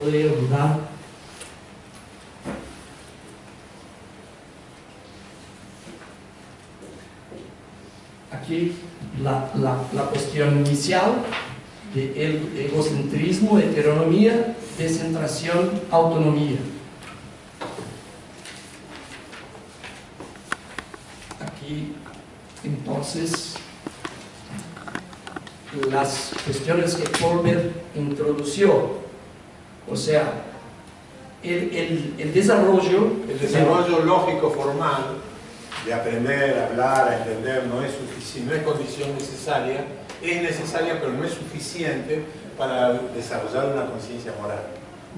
Podría ayudar. Aquí la cuestión inicial de el egocentrismo, heteronomía, descentración, autonomía. Aquí, entonces, las cuestiones que Kohlberg introdució, o sea, el desarrollo lógico formal de aprender, hablar, a entender, no es condición necesaria, es necesaria pero no es suficiente para desarrollar una conciencia moral.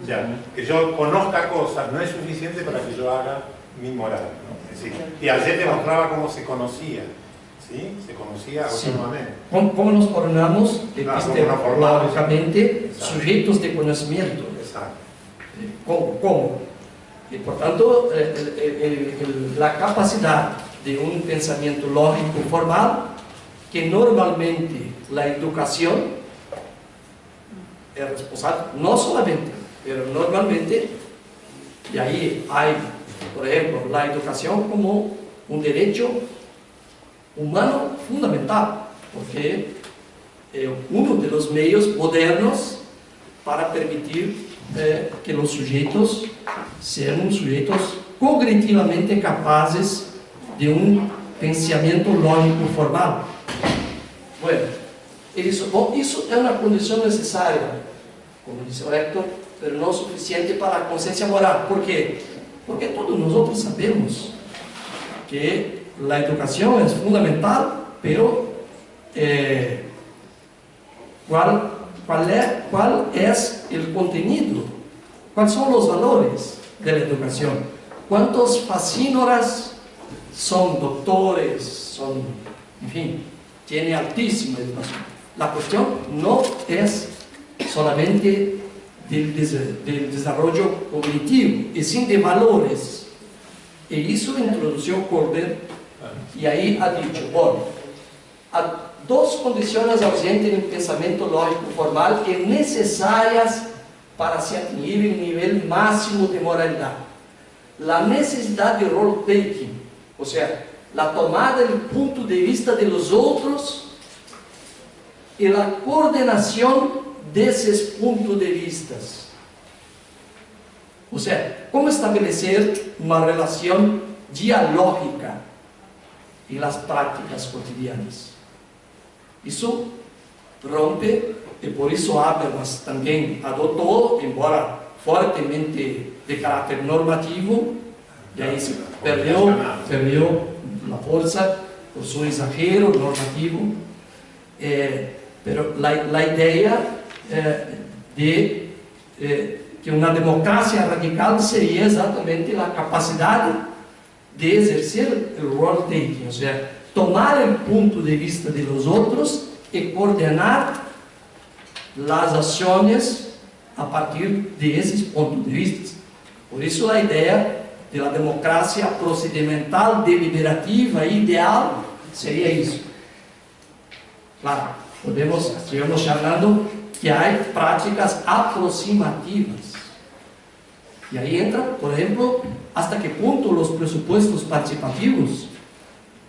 O sea, que yo conozca cosas no es suficiente para que yo haga mi moral, ¿no? Es decir, y ayer te mostraba cómo se conocía, ¿sí? Se conocía autónomamente. ¿Cómo nos formamos epistemológicamente sujetos de conocimiento? Exacto. ¿Cómo? Y por tanto, la capacidad de un pensamiento lógico formal, que normalmente la educación es responsable, no solamente, pero normalmente, y ahí hay, por ejemplo, la educación como un derecho humano fundamental, porque es uno de los medios modernos para permitir que los sujetos sean sujetos cognitivamente capaces de un pensamiento lógico formal. Bueno, eso es una condición necesaria, como dice Héctor, pero no suficiente para la conciencia moral. ¿Por qué? Porque todos nosotros sabemos que la educación es fundamental, pero ¿cuál es el contenido? ¿Cuáles son los valores de la educación? ¿Cuántos fascínoras son doctores, en fin, tienen altísima educación? La cuestión no es solamente del desarrollo cognitivo, y sí de valores. Y eso introdujo Kohlberg, y ahí ha dicho, bueno, dos condiciones ausentes en el pensamiento lógico formal y necesarias para se atingir el nivel máximo de moralidad: la necesidad de role-taking, o sea, la tomada del punto de vista de los otros y la coordinación de esos puntos de vista. O sea, cómo establecer una relación dialógica en las prácticas cotidianas. Eso rompe, y por eso Habermas también adoptó, embora fuertemente de carácter normativo, y ahí se perdió la fuerza por su exagero normativo, pero la idea de que una democracia radical sería exactamente la capacidad de ejercer el role-taking, o sea, tomar el punto de vista de los otros y coordinar las acciones a partir de esos puntos de vista. Por eso la idea de la democracia procedimental, deliberativa, ideal, sería eso. Claro, estamos hablando que hay prácticas aproximativas. Y ahí entra, por ejemplo, hasta qué punto los presupuestos participativos,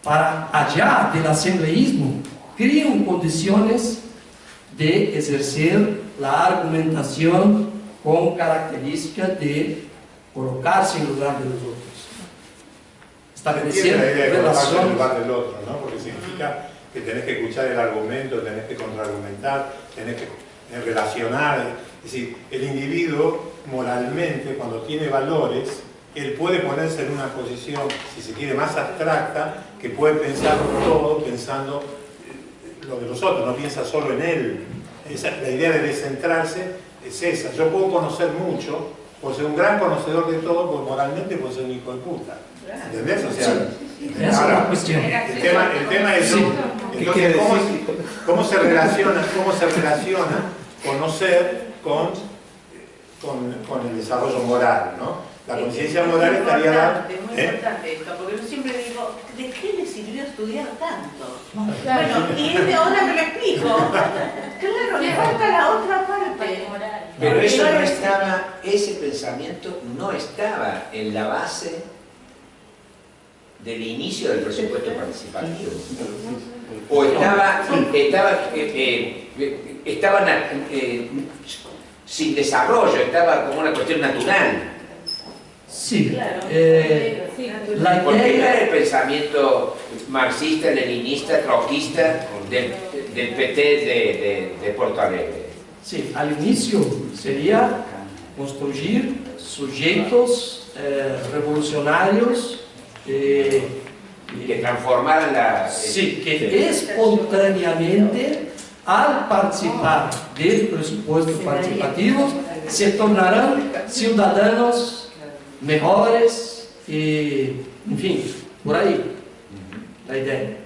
para allá del asambleísmo, crean condiciones de ejercer la argumentación con características de colocarse en lugar de los otros. Establecer relación en lugar del otro, ¿no? Porque significa que tenés que escuchar el argumento, tenés que contraargumentar, tenés que relacionar. Es decir, el individuo moralmente, cuando tiene valores, él puede ponerse en una posición, si se quiere, más abstracta, que puede pensar todo pensando lo de los otros, no piensa solo en él. La idea de descentrarse es esa. Yo puedo conocer mucho, puedo ser un gran conocedor de todo, porque moralmente puedo ser un hijo de puta. ¿Entendés? O sea, ahora, el tema es entonces, ¿cómo se relaciona conocer con el desarrollo moral, ¿no? La conciencia moral estaría dada. Muy importante esto, porque yo siempre digo, ¿de qué le sirvió estudiar tanto? Bueno, y ahora me lo explico. Claro, le falta la otra parte. Pero eso no estaba, ese pensamiento no estaba en la base del inicio del presupuesto participativo. O estaban sin desarrollo, estaba como una cuestión natural. Sí, Claro. la Porque no era idea, el pensamiento marxista, leninista, trotskista del PT de Porto Alegre. sí, al inicio sería construir sujetos revolucionarios Que transformaran la... sí, que espontáneamente, al participar del presupuesto participativo, se tornarán ciudadanos mejores y, en fin, por ahí la idea.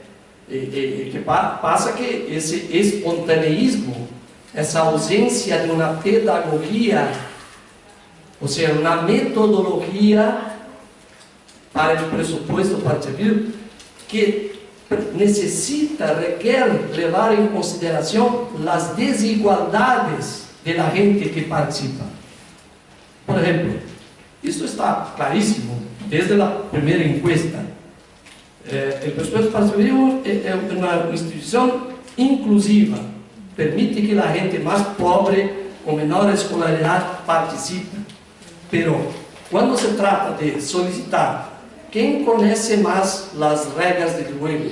Que pasa que ese espontaneísmo, essa ausência de uma pedagogia, ou seja, uma metodologia para o pressuposto participativo, que requer levar em consideração as desigualdades da gente que participa. Por exemplo, isso está claríssimo desde a primeira encuesta. O pressuposto participativo é uma instituição inclusiva, permite que a gente mais pobre, com menor escolaridade, participe. Pero, quando se trata de solicitar quem conhece mais as regras do jogo,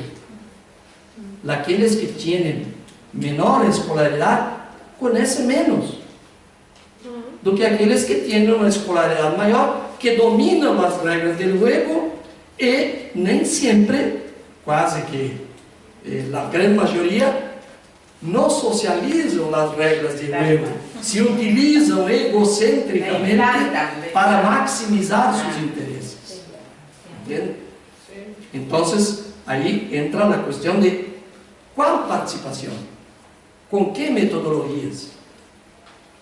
aqueles que têm menor escolaridade conhecem menos do que aqueles que têm uma escolaridade maior, que dominam as regras do jogo e nem sempre, quase que a grande maioria, não socializam as regras do jogo, se utilizam egocentricamente para maximizar seus interesses. ¿Entiende? Entonces, ahí entra la cuestión de ¿cuál participación? ¿Con qué metodologías?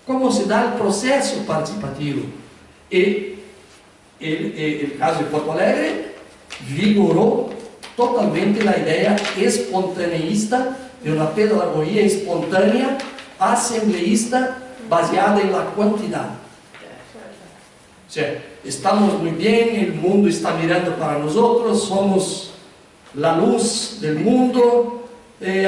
¿Cómo se da el proceso participativo? Y el caso de Porto Alegre vigoró totalmente la idea espontaneísta de una pedagogía espontánea, asambleísta, baseada en la cantidad. O sea, estamos muy bien, el mundo está mirando para nosotros, somos la luz del mundo,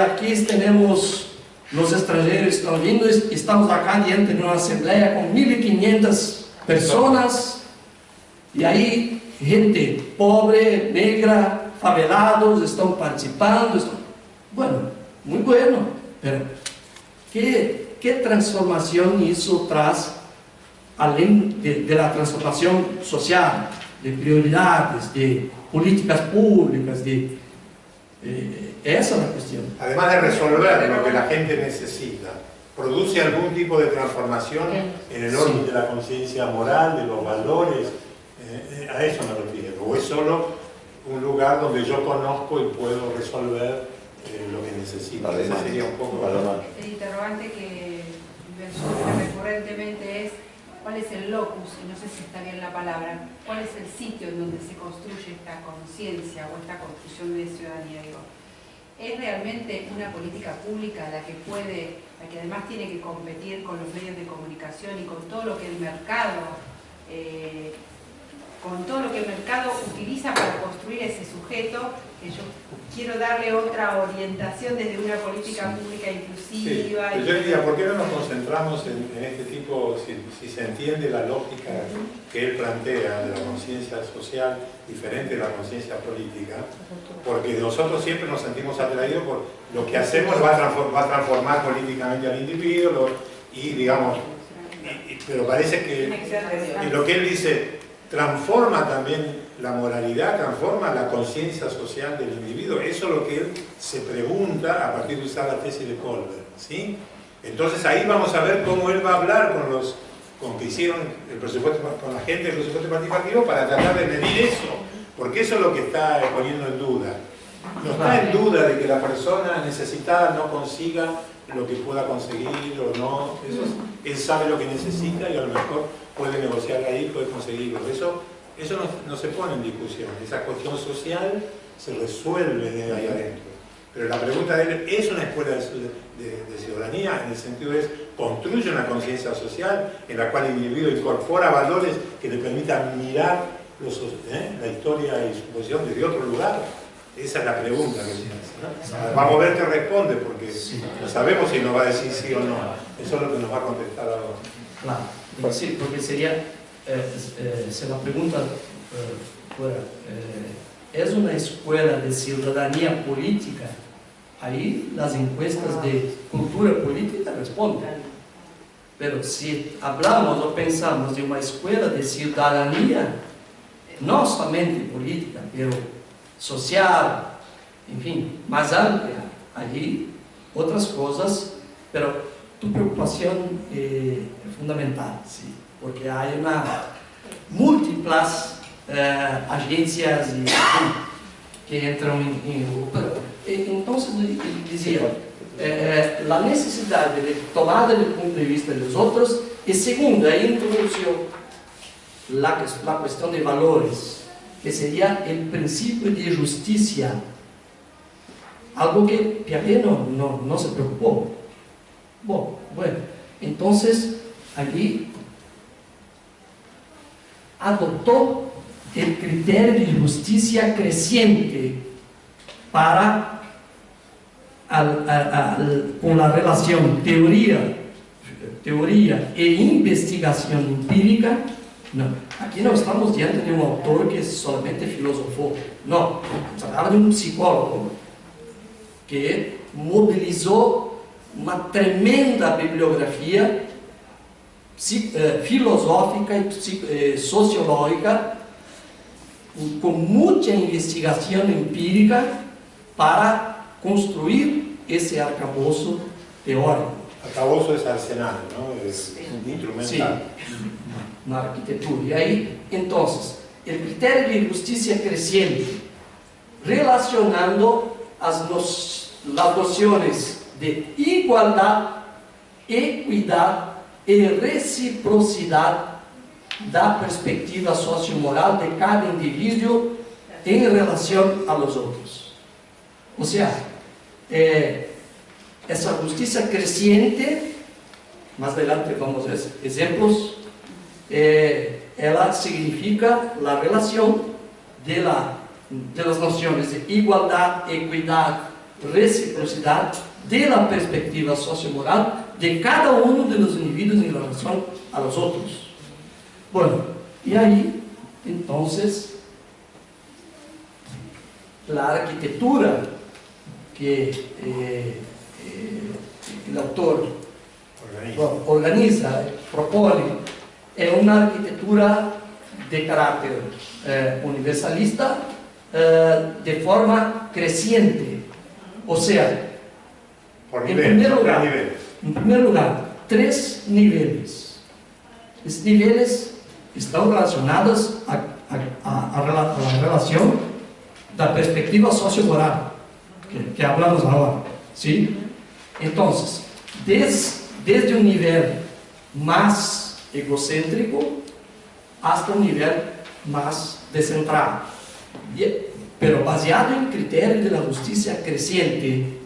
aquí tenemos los extranjeros que están viendo, estamos acá diante de una asamblea con 1.500 personas, y ahí gente pobre, negra, favelados están participando. Bueno, muy bueno, pero ¿qué transformación eso trae? Além de la transformación social, de prioridades, de políticas públicas, esa es la cuestión. Además de resolver lo que la gente necesita, ¿produce algún tipo de transformación en el orden de la conciencia moral, de los valores? A eso me refiero. ¿O es solo un lugar donde yo conozco y puedo resolver lo que necesito? Ese sería un poco... El interrogante que me surge recurrentemente es ¿cuál es el locus? Y no sé si está bien la palabra. ¿Cuál es el sitio en donde se construye esta conciencia o esta construcción de ciudadanía? Digo, ¿es realmente una política pública la que además tiene que competir con los medios de comunicación y con todo lo que el mercado utiliza para construir ese sujeto? Que yo quiero darle otra orientación desde una política pública inclusiva. Sí, yo diría, ¿por qué no nos concentramos en este tipo, si se entiende la lógica que él plantea de la conciencia social diferente de la conciencia política? Porque nosotros siempre nos sentimos atraídos por lo que hacemos va a transformar políticamente al individuo y digamos, pero parece que lo que él dice transforma también la moralidad, transforma la conciencia social del individuo. Eso es lo que él se pregunta a partir de usar la tesis de Kohlberg, ¿sí? Entonces ahí vamos a ver cómo él va a hablar con que hicieron el presupuesto, con la gente del presupuesto participativo para tratar de medir eso, porque eso es lo que está poniendo en duda. No está en duda de que la persona necesitada no consiga lo que pueda conseguir o no. Él sabe lo que necesita y a lo mejor puede negociar ahí, puede conseguirlo. Eso no se pone en discusión. Esa cuestión social se resuelve de ahí adentro. Pero la pregunta de él, ¿es una escuela de ciudadanía? En el sentido es, ¿construye una conciencia social en la cual el individuo incorpora valores que le permitan mirar la historia y su posición desde otro lugar? Esa es la pregunta que se hace, ¿no? Vamos a ver qué responde, porque no sabemos si nos va a decir sí o no. Eso es lo que nos va a contestar ahora. Claro, sí, porque sería, si la pregunta fuera, ¿es una escuela de ciudadanía política? Ahí las encuestas de cultura política responden. Pero si hablamos o pensamos de una escuela de ciudadanía, no solamente política, pero social, en fin, más amplia, allí otras cosas, pero tu preocupación es fundamental, sí, porque hay múltiples agencias y, que entran en Europa. Entonces, decía, la necesidad de tomar el punto de vista de los otros, y segundo, ahí introdujo la cuestión de valores, que sería el principio de justicia, algo que Piaget no se preocupó. Bueno, entonces, allí adoptó el criterio de justicia creciente para con la relación teoría e investigación empírica. No, aquí no estamos diante de un autor que solamente filosofó, no, se trata de un psicólogo que movilizó una tremenda bibliografía filosófica y sociológica con mucha investigación empírica para construir ese arcabouço teórico. Arcabouço es arsenal, ¿no? Es instrumental. Sí, una arquitectura. Y ahí, entonces, el criterio de justicia creciente, relacionando las nociones de igualdad, equidad y reciprocidad da perspectiva sociomoral de cada individuo en relación a los otros. O sea, esa justicia creciente, más adelante vamos a ver ejemplos, ela significa la relación de las nociones de igualdad, equidad, reciprocidad, de la perspectiva sociomoral de cada uno de los individuos en relación a los otros. Bueno, y ahí, entonces, la arquitectura que el autor organiza, propone, es una arquitectura de carácter universalista de forma creciente. O sea, en primer lugar, 3 niveles. Estos niveles están relacionados a la relación de la perspectiva sociomoral que hablamos ahora, ¿sí? Entonces, desde un nivel más egocéntrico hasta un nivel más descentrado, pero baseado en criterios de la justicia creciente.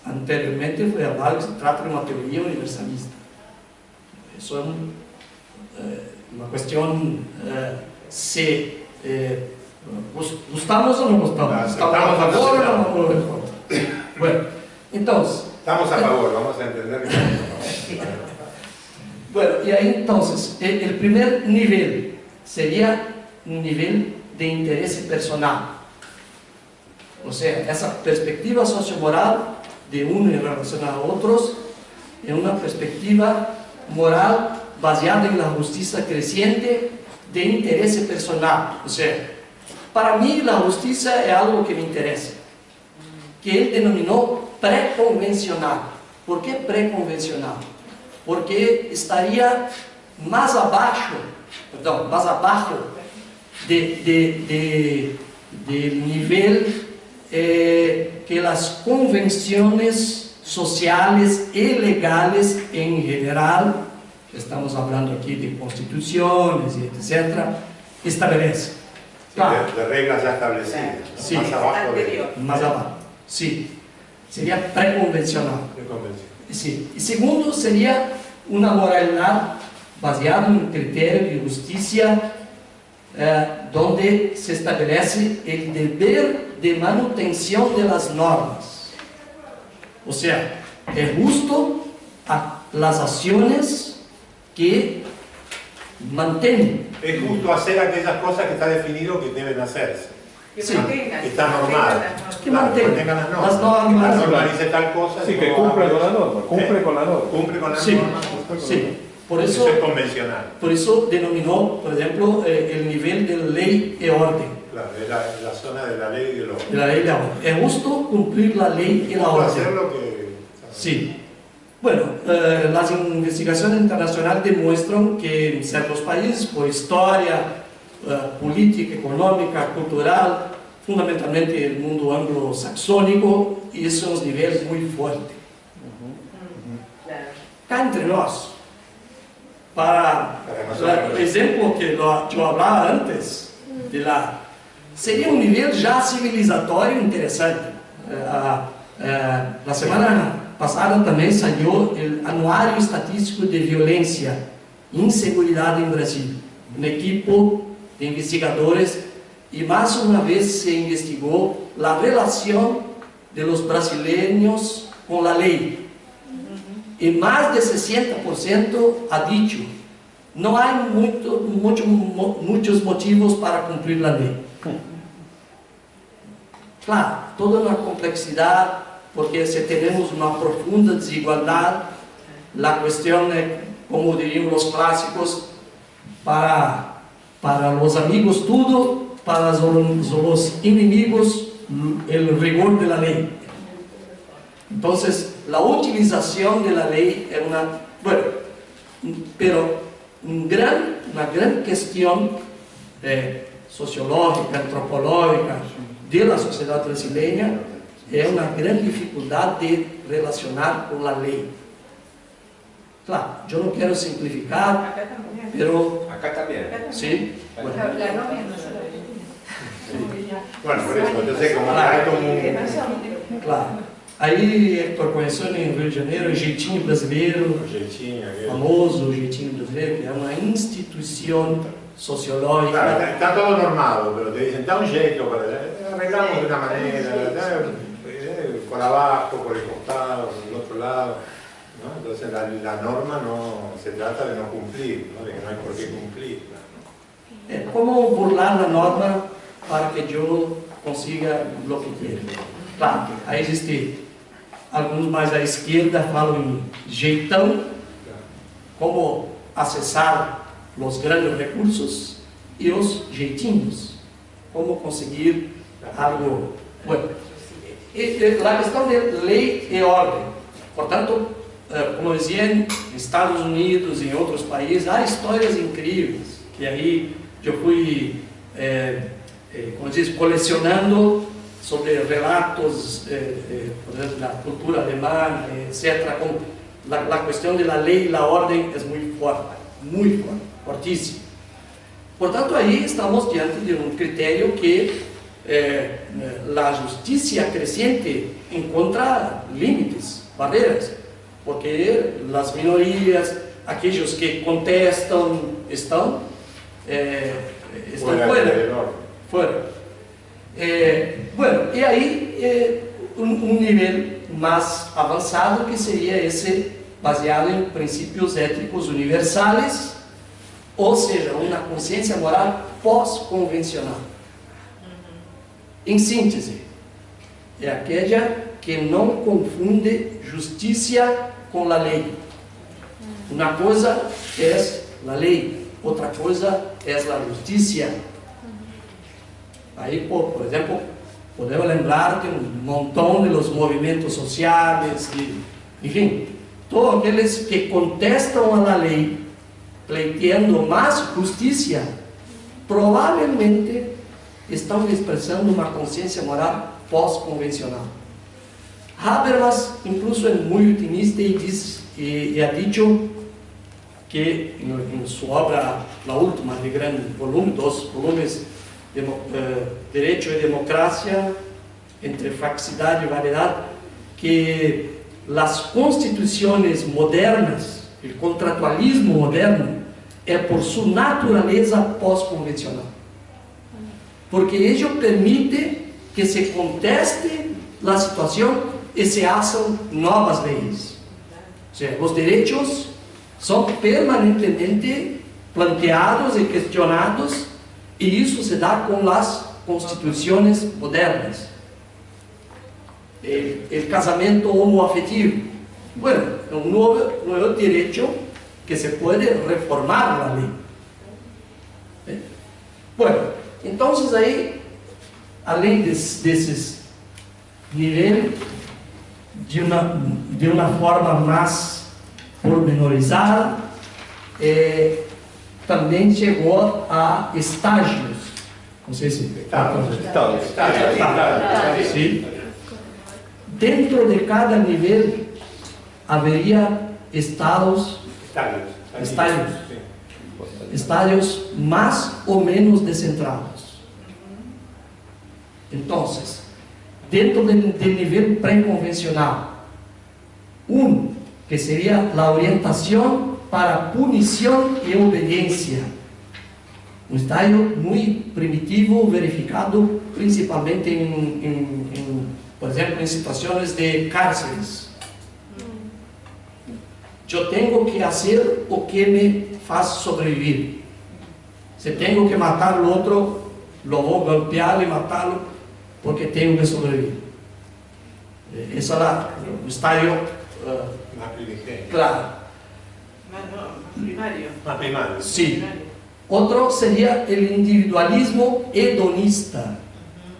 Anteriormente fue hablado que se trata de una teoría universalista. Eso es una cuestión, si gustamos o no gustamos, estamos a favor o no estamos a favor. Bueno, entonces estamos a favor, vamos a entender que estamos a favor. Bueno, y ahí entonces el primer nivel sería un nivel de interés personal, o sea, esa perspectiva sociomoral de uno en relación a otros es una perspectiva moral baseada en la justicia creciente de interés personal. O sea, para mí la justicia es algo que me interesa, que él denominó preconvencional. ¿Por qué preconvencional? Porque estaría más abajo del nivel que las convenciones sociales y legales en general, estamos hablando aquí de constituciones y etcétera, establecen. Claro. De reglas ya establecidas, ¿no? Sí. Más abajo Más abajo, sí. Sería preconvencional. de convención. Sí. Y segundo, sería una moralidad baseada en un criterio de justicia donde se establece el deber de manutención de las normas. O sea, es justo a las acciones que mantienen. Es justo hacer aquellas cosas que está definido que deben hacerse. Sí, Que está normal. que mantengan las normas. La norma dice tal cosa. Sí, que cumple con la norma. Cumple con la norma. Cumple con la Sí, norma. sí. Por Eso eso, es convencional. por eso denominó, por ejemplo, el nivel de ley y orden. Claro, es la zona de la ley y del orden. De la ley y la orden. Es justo cumplir la ley y la Justo orden. hacer lo que... Sí. Bueno, las investigaciones internacionales demuestran que en ciertos países, por historia, política, económica, cultural, fundamentalmente el mundo anglo-saxónico, y esos niveles muy fuertes. Acá entre nós, para el ejemplo que yo hablaba antes, sería un nivel ya civilizatorio interesante. La semana pasada también salió el Anuario Estatístico de Violencia e Inseguridad en Brasil, un equipo de investigadores, y más una vez se investigó la relación de los brasileños con la ley. Y más del 60% ha dicho, no hay muchos motivos para cumplir la ley. Claro, toda una complejidad, porque si tenemos una profunda desigualdad, la cuestión es, como dirían los clásicos, para los amigos todo, para los inimigos el rigor de la ley. Entonces, la utilización de la ley es pero una gran cuestión sociológica, antropológica de la sociedad brasileña es una gran dificultad de relacionar con la ley. Claro, yo no quiero simplificar, pero... Acá también. Sí, La novia no se lo ve. Bueno, por eso, entonces como hay como un... claro. Aí, Hector conheceu em Rio de Janeiro o Jeitinho Brasileiro, jeitinho, aquele... famoso Jeitinho Brasileiro, que é uma instituição sociológica. Claro, está todo normado, pero te dicen, da un jeito, arreglamos de una manera, por abajo, por el costado, por el otro lado, ¿no? Entonces la norma no se trata de no cumplir, ¿no? De que no hay por qué cumplirla, ¿no? É como burlar a norma para que eu consiga o que quero. Claro, aí existe alguns mais à esquerda falam em jeitão, como acessar os grandes recursos, e os jeitinhos, como conseguir algo bueno. A questão de lei e ordem, portanto, como dizia, em Estados Unidos e em outros países, há histórias incríveis, que aí eu fui, como diz, colecionando sobre relatos por exemplo, da cultura alemã, etc. Como a questão da lei e da ordem é muito forte, fortíssima. Portanto, aí estamos diante de um critério que a justiça crescente encontra limites, barreiras, porque as minorias, aqueles que contestam, estão fuera. Bueno, e aí um nível mais avançado que seria esse baseado em princípios éticos universais, ou seja, uma consciência moral pós-convencional. Em síntese, é aquela que não confunde justiça com a lei. Uma coisa é a lei, outra coisa é a justiça. Aí, por exemplo, podemos lembrar de um montão de los movimentos sociais, enfim, todos aqueles que contestam a lei, pleiteando mais justiça, provavelmente estão expressando uma consciência moral pós-convencional. Habermas, incluso, é muito otimista e ha dicho que em sua obra, la última de grande volume, 2 volumes, Direito e Democracia, entre Faxicidade e Variedade, que as constituições modernas, o contratualismo moderno, é por sua natureza pós-convencional. Porque isso permite que se conteste a situação e se façam novas leis. Ou seja, os direitos são permanentemente planteados e questionados, e isso se dá com as constituições modernas. O casamento homoafetivo, bueno, é um novo direito que se pode reformar a lei. Bueno, então aí, além desses níveis, de uma forma mais pormenorizada, também chegou a estágios. Não sei se... Sim. Dentro de cada nível haveria estádios mais ou menos descentrados. Então, dentro do nível pré-convencional, que seria a orientação para punição e obediência, um estágio muito primitivo, verificado principalmente por exemplo, em situações de cárceres. Eu tenho que fazer o que me faz sobreviver. Se tenho que matar o outro, lo vou golpear e matá-lo porque tenho que sobreviver. Esse é o estágio claro. Primario. Sim. Outro seria o individualismo hedonista.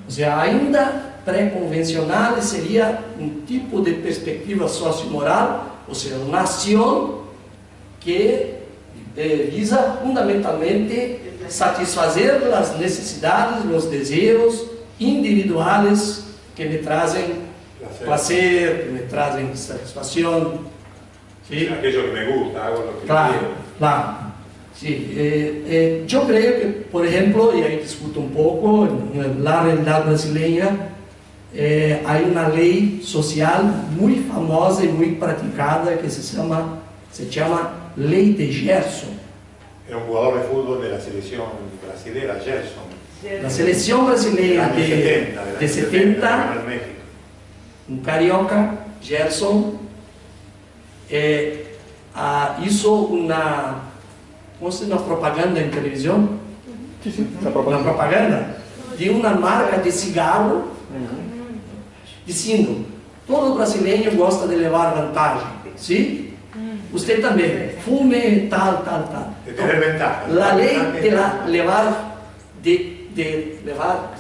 Ou seja, ainda pré-convencional seria um tipo de perspectiva sociomoral, ou seja, uma nação que visa fundamentalmente satisfazer as necessidades, os desejos individuais que me trazem prazer, que me trazem satisfação. ¿Sí? Aquello que me gusta, hago lo que Claro, quiero. claro. Sí, yo creo que, por ejemplo, y ahí discuto un poco, en la realidad brasileña, hay una ley social muy famosa y muy practicada que se llama Ley de Gerson. Era un jugador de fútbol de la selección brasilera, Gerson. La selección brasileña de 70, en México. un carioca, Gerson, hizo una propaganda en televisión, una propaganda de una marca de cigarro, diciendo, todo brasileño gosta de levar vantagem, ¿sí? Usted también, fume tal. De tener ventaja. La ley de levar, de levar,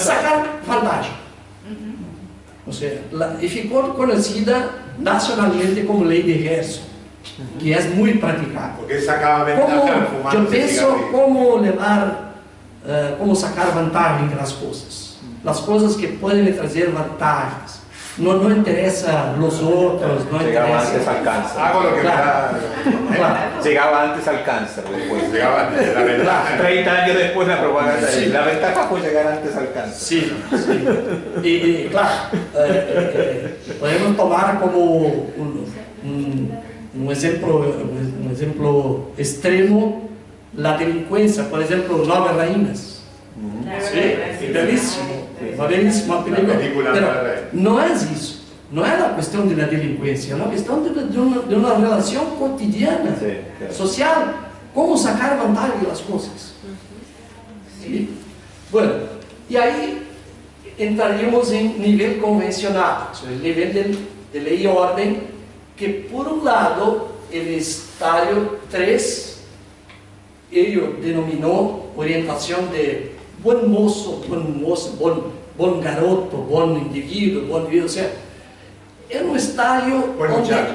sacar vantagem. O sea, y ficou conocida nacionalmente como Ley de Gerson, que es muy practicada. Porque sacaba ventaja fumando. Yo pienso cómo sacar vantagem das coisas. As coisas que podem me trazer vantagens. Não interessa os outros, não Llegaba interessa. antes al cáncer. Hago lo que Claro. me da. Claro. Llegaba antes al cáncer después. Llegaba antes de la ventaja. 30 años después la propaganda. Sí. La ventaja fue llegar antes al cáncer. Sí. Y claro, podemos tomar como un ejemplo extremo la delincuencia, por ejemplo, Nove Rainhas. Sí, belíssima película. Pero no es eso, no es la cuestión de la delincuencia, es una cuestión de una relación cotidiana, Sí, claro. social, cómo sacar ventaja de las cosas. ¿Sí? Bueno, y ahí entraríamos en nivel convencional, o sea, el nivel de ley y orden, que por un lado el estadio 3, ello denominó orientación de buen mozo, buen garoto, buen individuo, o sea, era un estadio Buen muchacho.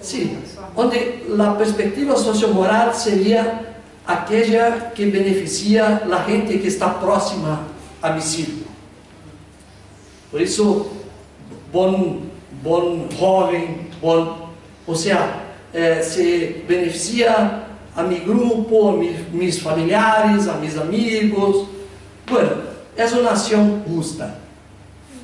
sí, donde la perspectiva sociomoral sería aquella que beneficia a la gente que está próxima a mi círculo. Por eso, bom jovem, o sea, se beneficia a mi grupo, a mis familiares, a mis amigos. Bueno, es una acción justa.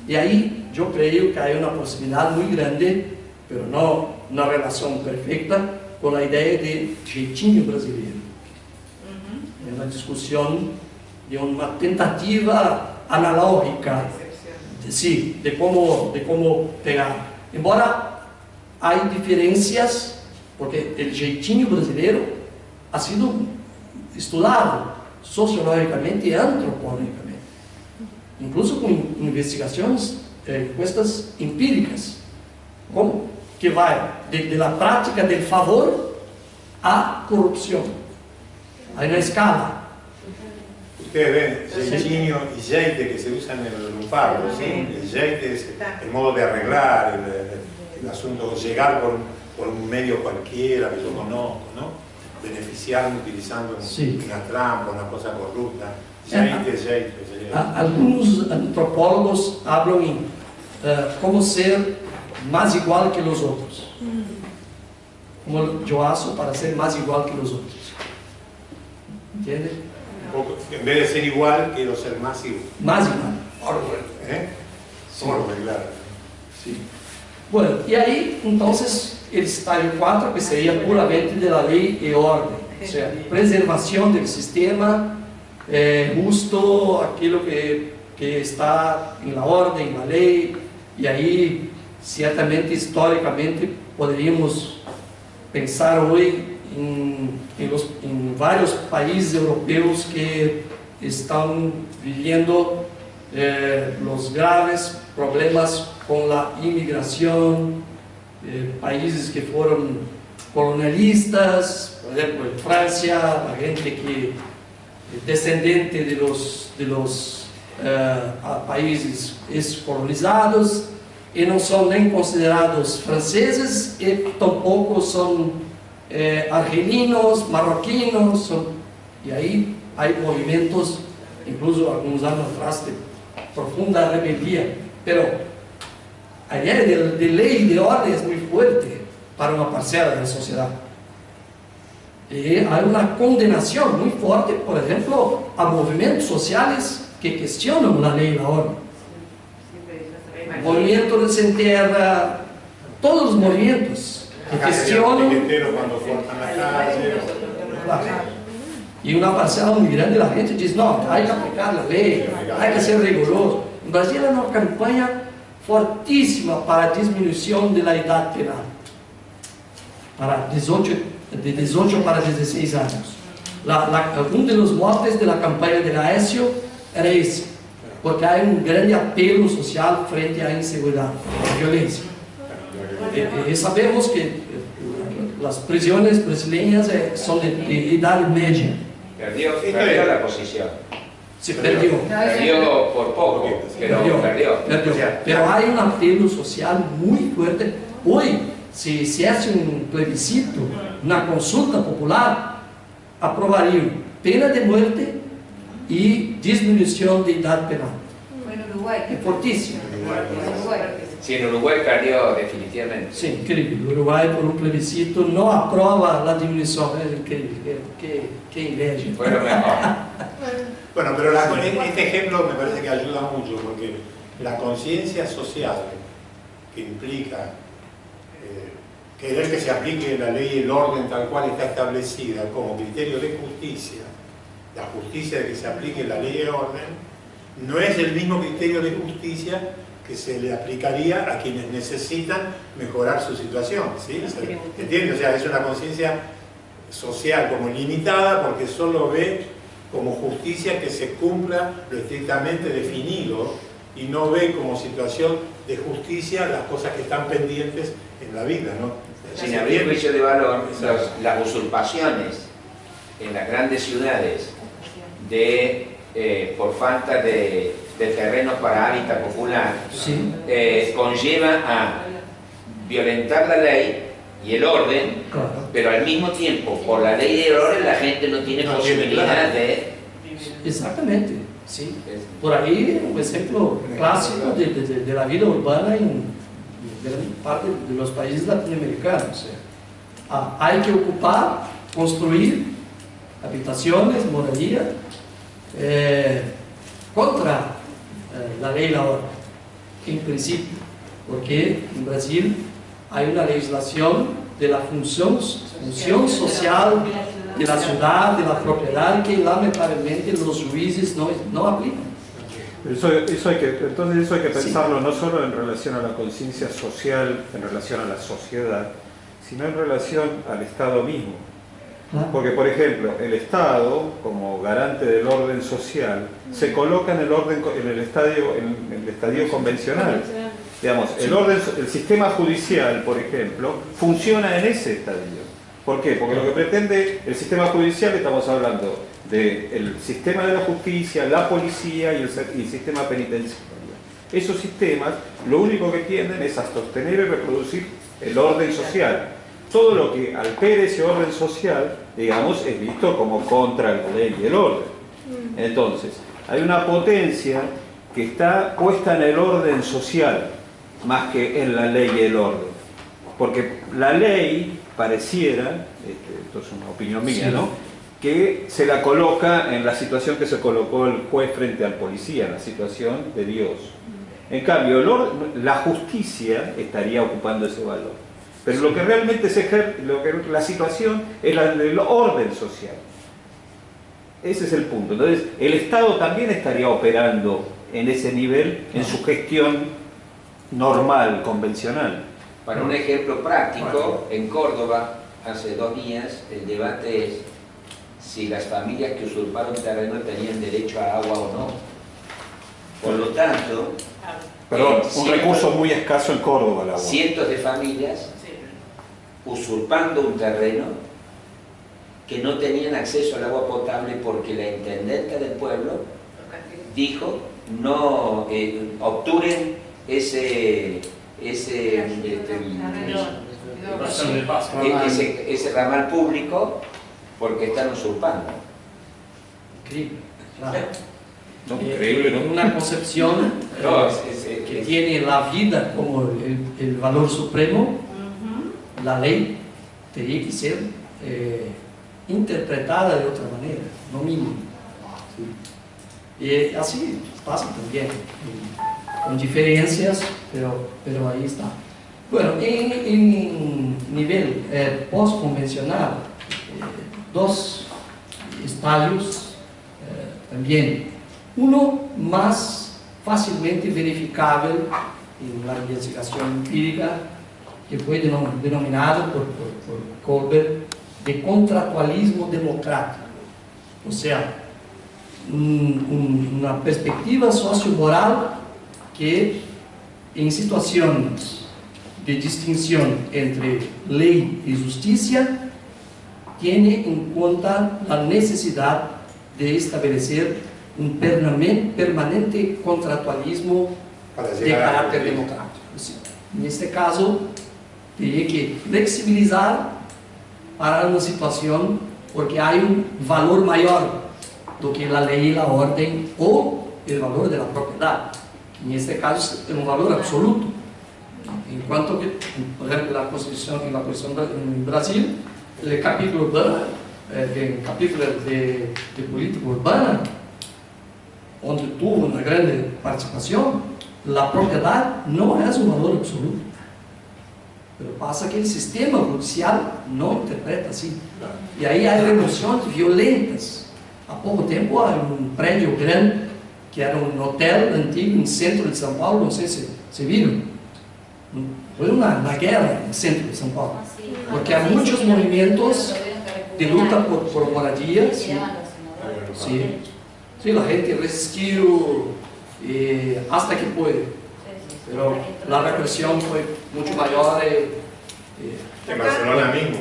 Y ahí yo creo que hay una posibilidad muy grande, pero no una relación perfecta, con la idea de jeitinho brasileiro. Es una discusión de una tentativa analógica, sí, de cómo pegar. Embora hay diferencias, porque el jeitinho brasileiro ha sido estudiado sociológicamente y antropológicamente, incluso con investigaciones cuestas empíricas, como que va de la práctica del favor a corrupción. Hay una escala. Ustedes ven jeitinho y jeite que se usan en el lunfardo, ¿sí? El jeite es el modo de arreglar el asunto, llegar por un medio cualquiera que yo conozco, ¿no? Beneficiarme utilizando una trampa, una cosa corrupta. Jeite. Algunos antropólogos hablan en como ser más igual que los otros. Como yo hago para ser más igual que los otros. ¿Entiendes? En vez de ser igual, quiero ser más igual. Más igual. Orwell, Sí. Orwell, claro. Sí. Bueno, y ahí entonces el estadio 4, que sería puramente de la ley y orden, o sea, preservación del sistema, justo aquello que está en la orden, en la ley, y ahí ciertamente históricamente poderíamos pensar hoy en varios países europeos que están viviendo los graves problemas con la inmigración, países que fueron colonialistas, por ejemplo en Francia, la gente que descendente de los países colonizados, y no son nem considerados franceses y tampoco son argelinos, marroquinos, y ahí hay movimientos, incluso algunos años atrás, de profunda rebeldía, pero la idea de ley y de orden es muy fuerte para una parcela de la sociedad. Y hay una condenación muy fuerte, por ejemplo, a movimientos sociales que cuestionan la ley y la orden. El movimiento de Sem Terra, todos los movimientos que cuestionan. Cuando cortan la calle. Claro. Y una parcela muy grande de la gente dice, no, hay que aplicar la ley, hay que ser riguroso. En Brasil hay una campaña fortísima para disminución de la edad penal, de 18 para 16 años. Uno de los motes de la campaña de Aécio era ese, porque hay un grande apelo social frente a la inseguridad, a la violencia. Y sabemos que las prisiones brasileñas son de edad media. Perdió la posición. Se perdió. Perdió por poco, pero perdió. Pero hay un apelo social muy fuerte. Hoy, si se hace un plebiscito, una consulta popular, aprobarían pena de muerte y disminución de edad penal. Bueno, Uruguay. Es fortísimo. Sí, en Uruguay perdió definitivamente. Sí, increíble. Uruguay, por un plebiscito, no aprueba la disminución. Es increíble. Qué inveja. Fue lo mejor. Bueno, pero este ejemplo me parece que ayuda mucho, porque la conciencia social que implica querer que se aplique la ley y el orden tal cual está establecida como criterio de justicia, la justicia de que se aplique la ley y el orden, no es el mismo criterio de justicia que se le aplicaría a quienes necesitan mejorar su situación, ¿sí? ¿Entiendes? O sea, es una conciencia social como limitada porque solo ve como justicia que se cumpla lo estrictamente definido y no ve como situación de justicia las cosas que están pendientes en la vida, ¿no? Sin abrir juicio de valor, las usurpaciones en las grandes ciudades por falta de terrenos para hábitat popular, Sí. Conlleva a violentar la ley y el orden, Claro. pero al mismo tiempo, por la ley del orden, la gente no tiene No tiene, posibilidad claro. de... Exactamente, sí. Por ahí un ejemplo clásico de la vida urbana en gran parte de los países latinoamericanos. O sea, hay que ocupar, construir habitaciones, moradias, contra la ley y la orden, en principio, porque en Brasil hay una legislación de la función social de la ciudad, de la propiedad, que lamentablemente los jueces no aplican. Entonces eso hay que pensarlo no solo en relación a la conciencia social, en relación a la sociedad, sino en relación al Estado mismo. Porque, por ejemplo, el Estado, como garante del orden social, se coloca en el estadio convencional. Digamos, el sistema judicial, por ejemplo, funciona en ese estadio. ¿Por qué? Porque lo que pretende el sistema judicial, estamos hablando del sistema de la justicia, la policía y el sistema penitenciario. Esos sistemas lo único que tienden es a sostener y reproducir el orden social. Todo lo que altere ese orden social, digamos, es visto como contra la ley y el orden. Entonces, hay una potencia que está puesta en el orden social, más que en la ley y el orden. Porque la ley pareciera, esto es una opinión mía, ¿no?, que se la coloca en la situación que se colocó el juez frente al policía, en la situación de Dios. En cambio, la justicia estaría ocupando ese valor. Pero lo que realmente la situación es la del orden social. Ese es el punto. Entonces, el Estado también estaría operando en ese nivel, en su gestión normal, convencional. Para un ejemplo práctico, en Córdoba, hace 2 días, el debate es si las familias que usurparon terreno tenían derecho a agua o no. Por lo tanto, Perdón, un recurso muy escaso en Córdoba, el agua. cientos de familias usurpando un terreno que no tenían acceso al agua potable porque la intendenta del pueblo dijo no obturen ese ramal público porque están usurpando. Increíble, claro. No, increíble, ¿no? Una concepción que tiene la vida como el valor supremo. La ley tenía que ser interpretada de otra manera, no mínimo. ¿Sí? Y así pasa también, con diferencias, pero ahí está. Bueno, en nivel post-convencional, 2 estadios también. Uno más fácilmente verificable en la investigación empírica, que fue denominado por Colbert de contractualismo democrático. O sea, una perspectiva sociomoral que en situaciones de distinción entre ley y justicia tiene en cuenta la necesidad de establecer un permanente contractualismo de carácter democrático. En este caso, tiene que flexibilizar para una situación porque hay un valor mayor do que la ley y la orden o el valor de la propiedad. En este caso es un valor absoluto. En cuanto que, por ejemplo, la Constitución en Brasil, el capítulo urbano, el capítulo de política urbana, donde tuvo una grande participación, la propiedad no es un valor absoluto. Pero pasa que el sistema judicial no interpreta así. Y ahí hay revoluciones violentas. Há pouco tempo, hay un prédio grande, que era un hotel antigo en el centro de São Paulo, no sé si vieron. Fue una guerra en el centro de São Paulo. Porque hay muchos movimientos de lucha por moradia. Sí, la gente resistió hasta que puede. Pero la represión fue mucho mayor. En Barcelona mismo,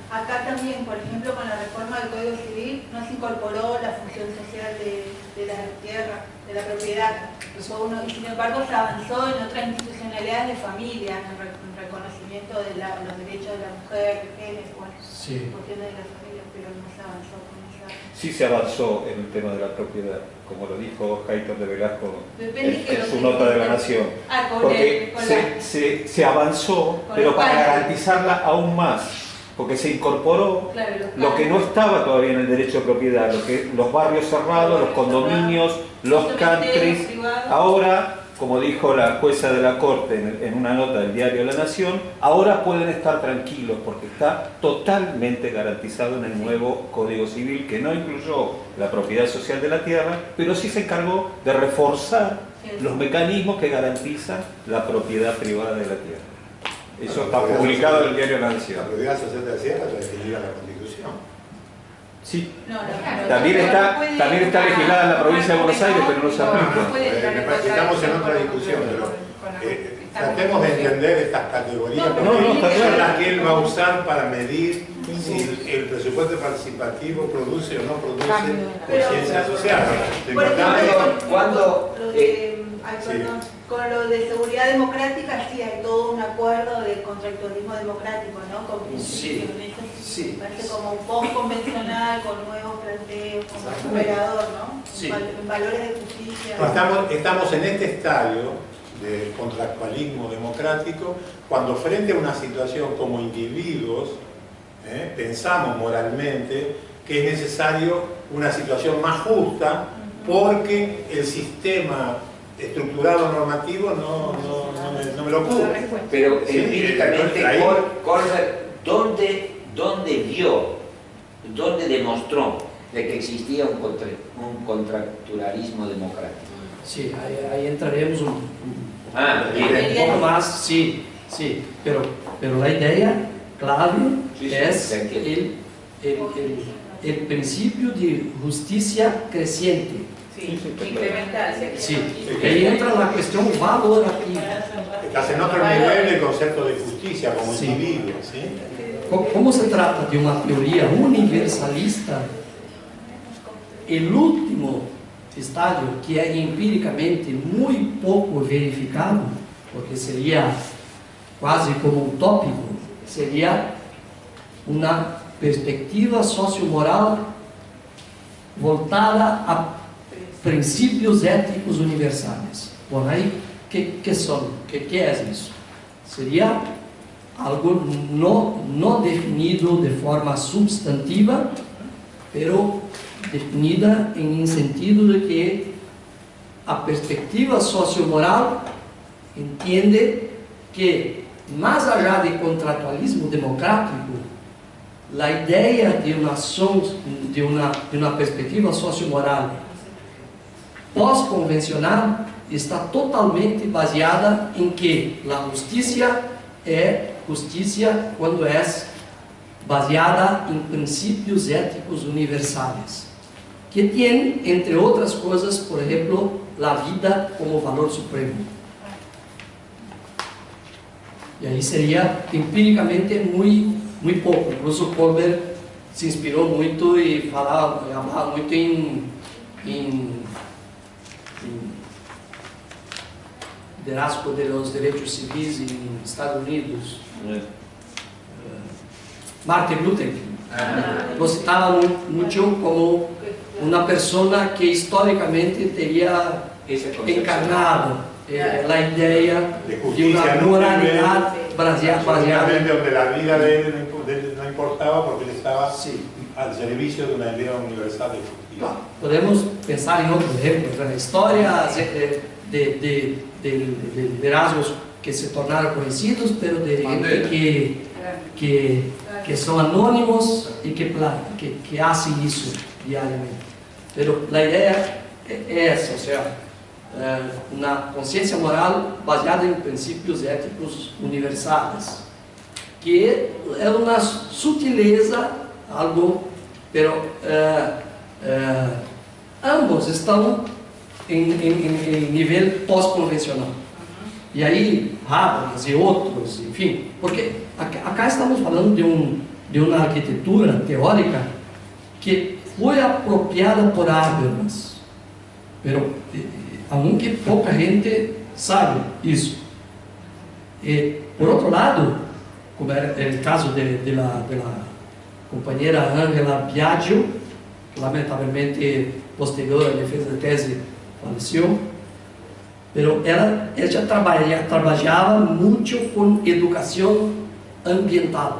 acá también, por ejemplo, con la reforma del Código Civil no se incorporó la función social de la tierra, de la propiedad. Y sin embargo se avanzó en otras institucionalidades de familia, en reconocimiento reconocimiento de los derechos de la mujer, de género, bueno, Sí. cuestiones de la familia, pero no se avanzó con esa. Sí se avanzó en el tema de la propiedad, como lo dijo Heitor de Velasco Depende que en lo su que nota de la diga. Nación. Con Porque se avanzó, con pero los para padres. garantizarla aún más, porque se incorporó claro, lo que no estaba todavía en el derecho de propiedad, lo que, los barrios cerrados, los condominios, los countries. Ahora, como dijo la jueza de la Corte en una nota del diario La Nación, ahora pueden estar tranquilos porque está totalmente garantizado en el nuevo Código Civil, que no incluyó la propiedad social de la tierra, pero sí se encargó de reforzar los mecanismos que garantizan la propiedad privada de la tierra. Eso está publicado en el diario La Nación. La propiedad social de la tierra está definida en la Constitución. Sí. Claro, También está legislada en la provincia de Buenos Aires, pero no se aplica. Me parece que estamos en otra discusión, pero tratemos de entender estas categorías porque son las que él va a usar para medir si el presupuesto participativo produce o no produce conciencia social. Lo Por importante ejemplo, Cuando con lo de seguridad democrática sí hay todo un acuerdo de contractualismo democrático, ¿no? Con principios, sí. parece como un post convencional, con nuevos planteos, como superador, ¿no? Sí. Valores de justicia. estamos en este estadio de contractualismo democrático cuando frente a una situación como individuos pensamos moralmente que es necesario una situación más justa porque el sistema estructurado normativo no me lo cubre. Pero Sí, empíricamente, ahí- ¿dónde demostró de que existía un contractualismo democrático? Sí, ahí entraremos un Bien. poco más, sí, pero la idea clave Sí, es entiendo. el principio de justicia creciente. Sí, incremental. Sí, ahí entra la cuestión valorativa. Estás en otro nivel del concepto de justicia como Sí. individuo, ¿sí? Como se trata de una teoría universalista, el último estadio, que é empiricamente muito pouco verificado, porque seria quase como utópico, seria uma perspectiva sociomoral voltada a princípios éticos universais. Por aí, que são? Que é isso? Seria algo não definido de forma substantiva, pero definida em sentido de que a perspectiva sociomoral entende que, mais allá de contratualismo democrático, a ideia de uma ação, de uma perspectiva sociomoral pós-convencional está totalmente baseada em que a justiça é justiça quando é baseada em princípios éticos universais, que tem, entre outras coisas, por exemplo, a vida como valor supremo. E aí seria empiricamente muito pouco. Incluso Colbert se inspirou muito e falava muito em liderazgo dos direitos civis em Estados Unidos. Martin Luther King. Lo citava muito como uma pessoa que historicamente teria encarnado a ideia de uma moralidade baseada Absolutamente donde la vida de él no importaba porque él estaba sí. al servicio de una idea universal de justicia. Podemos pensar em outros exemplos na história de liderazgos que se tornaram conhecidos, pero de gente que são anônimos e que fazem isso diariamente. Pero a ideia é essa, ou seja, uma consciência moral baseada em princípios éticos universais, que é uma sutileza, algo, pero ambos estão em nível pós-convencional. E aí, Habermas e outros, enfim, porque acá estamos falando de uma arquitetura teórica que foi apropriada por Habermas, pero aunque pouca gente sabe isso. E, por outro lado, como era el caso de la compañera Angela Biagio, que lamentablemente posterior a defesa de tese falleció, pero ella trabajaba mucho con educación ambiental,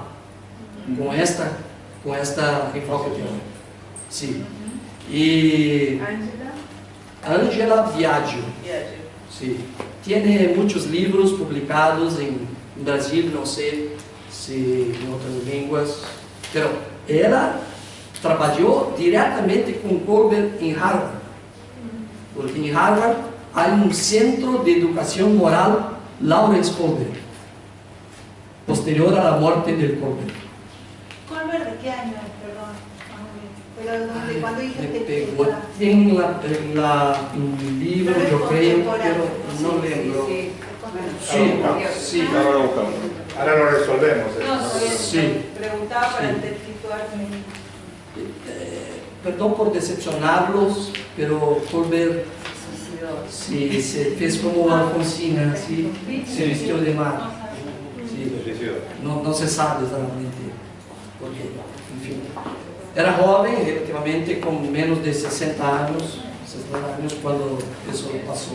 con esta enfoque teórico. Sí. Y Angela Biagio, sí, tiene muchos libros publicados en Brasil, no sé si en otras lenguas, pero ella trabajó directamente con Colbert en Harvard, porque en Harvard hay un centro de educación moral Lawrence Colbert, posterior a la muerte del Colbert. ¿Colbert de qué año? Perdón. Pero ¿dónde? ¿Cuándo hizo este Pegó en el libro, yo creo, pero no lembro. Sí. Ahora lo buscamos. Ahora lo resolvemos. No, Sí. preguntaba para Sí. situarme. Perdón por decepcionarlos, pero Colbert sí, se fez como Alfonsina, ¿sí? Se vistió de mar. Sí. No se sabe exactamente por qué. En fin. Era joven, relativamente con menos de 60 años cuando eso pasó.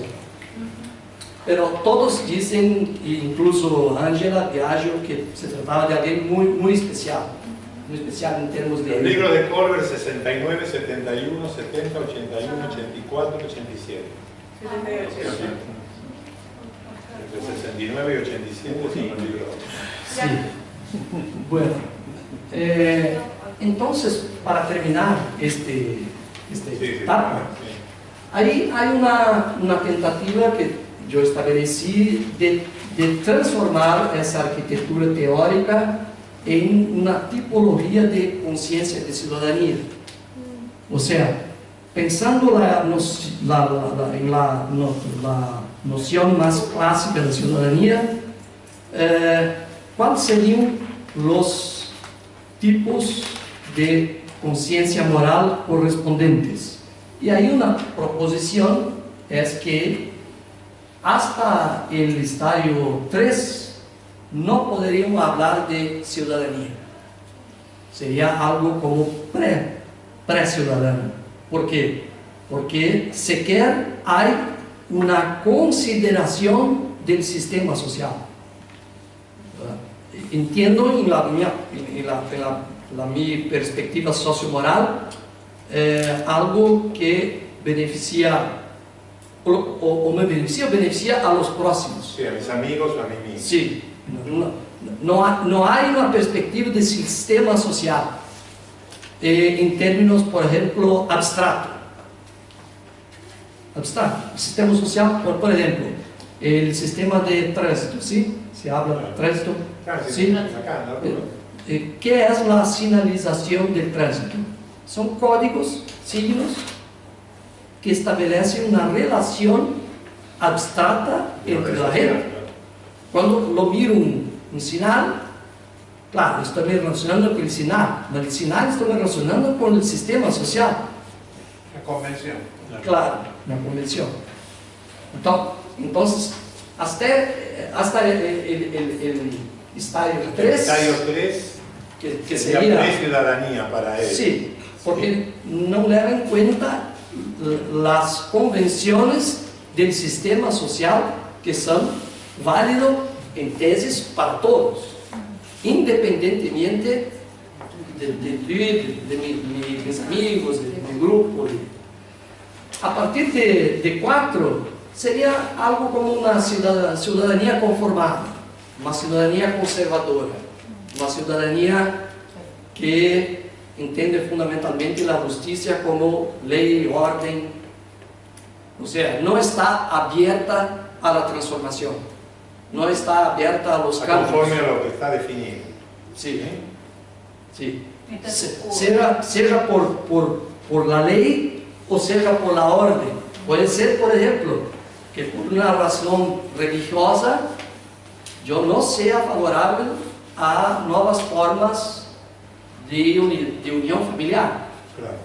Pero todos dicen, incluso Angela Biagio, que se trataba de alguien muy especial en términos de... El libro de Colbert 69, 71, 70, 81, 84, 87. Entre 69 y 87 son los libros. Sí. Bueno, entonces, para terminar este etapa, ahí hay una tentativa que yo establecí de transformar esa arquitectura teórica en una tipología de conciencia de ciudadanía. O sea, pensando en la noción más clásica de ciudadanía, ¿cuáles serían los tipos de conciencia moral correspondientes? Y hay una proposición, es que hasta el estadio 3 no podríamos hablar de ciudadanía. Sería algo como pre-ciudadano. ¿Por qué? Porque sequer hay una consideración del sistema social. Entiendo en mi perspectiva sociomoral algo que beneficia o me beneficia a los próximos. Sí, a mis amigos o a mí mismo. Sí, no hay una perspectiva de sistema social en términos, por ejemplo, abstracto. El sistema social, por ejemplo, el sistema de tránsito, ¿sí? Se habla de tránsito. ¿Sí? ¿Qué es la señalización del tránsito? Son códigos, signos, que establecen una relación abstracta entre la gente. Cuando lo miro un sinal, claro, estoy me relacionando con el sinal, pero el sinal estoy me relacionando con el sistema social. La convención. Claro, la convención. Entonces, hasta el estadio 3, El estadio 3 que sería pre-ciudadanía para él. Sí, porque no le dan cuenta las convenciones del sistema social que son válidos en tesis para todos, independientemente de mis amigos, de mi grupo. A partir de 4 sería algo como una ciudadanía conformada, una ciudadanía conservadora, una ciudadanía que entiende fundamentalmente la justicia como ley y orden, o sea, no está abierta a la transformación, no está abierta a los cambios. Conforme a lo que está definido. Sí, sí. Sea por la ley o sea por la orden. Puede ser, por ejemplo, que por una razón religiosa yo no sea favorable a nuevas formas de unión familiar. Claro.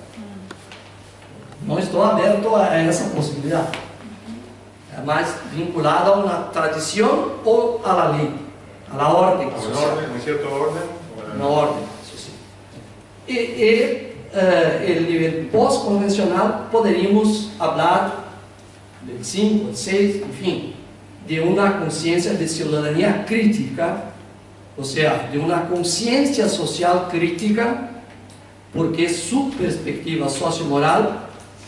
No estoy abierto a esa posibilidad. Es más vinculado a una tradición o a la ley. a la orden Un social. orden, un cierto orden. Una orden, sí, sí. El nivel post-convencional poderíamos hablar del 5, el 6, en fin, de una conciencia de ciudadanía crítica, o sea, de una conciencia social crítica, porque su perspectiva sociomoral,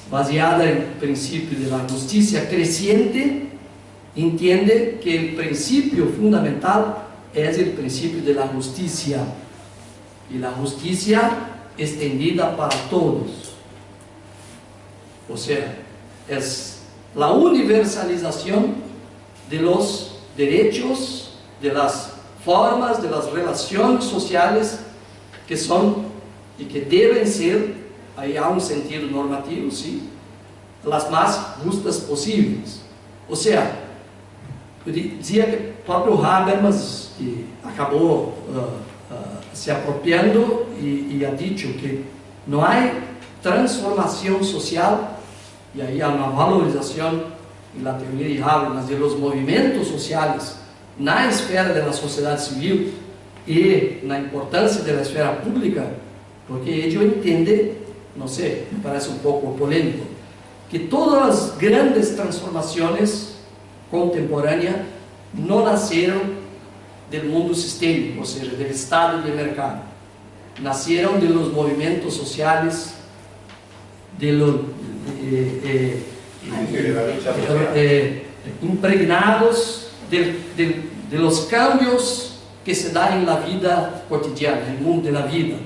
baseada en el principio de la justicia creciente, entiende que el principio fundamental es el principio de la justicia, y la justicia extendida para todos. O sea, es la universalización de los derechos, de las formas, de las relaciones sociales que son y que deben ser, ahí hay un sentido normativo, sí, las más justas posibles. O sea, eu dizia que o próprio Habermas, que acabou se apropriando e ha dicho que não há transformação social, e aí há uma valorização na teoria de Habermas de los movimentos sociais na esfera da sociedade civil e na importância da esfera pública, porque ele entende, não sei, me parece um pouco polêmico, que todas as grandes transformações contemporâneas não nasceram do mundo sistêmico, ou seja, do Estado e do mercado. Nasceram de los movimentos sociais, impregnados de los cambios que se dão na vida cotidiana, no mundo da vida.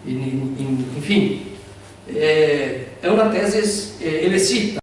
Enfim, é uma tese, ele cita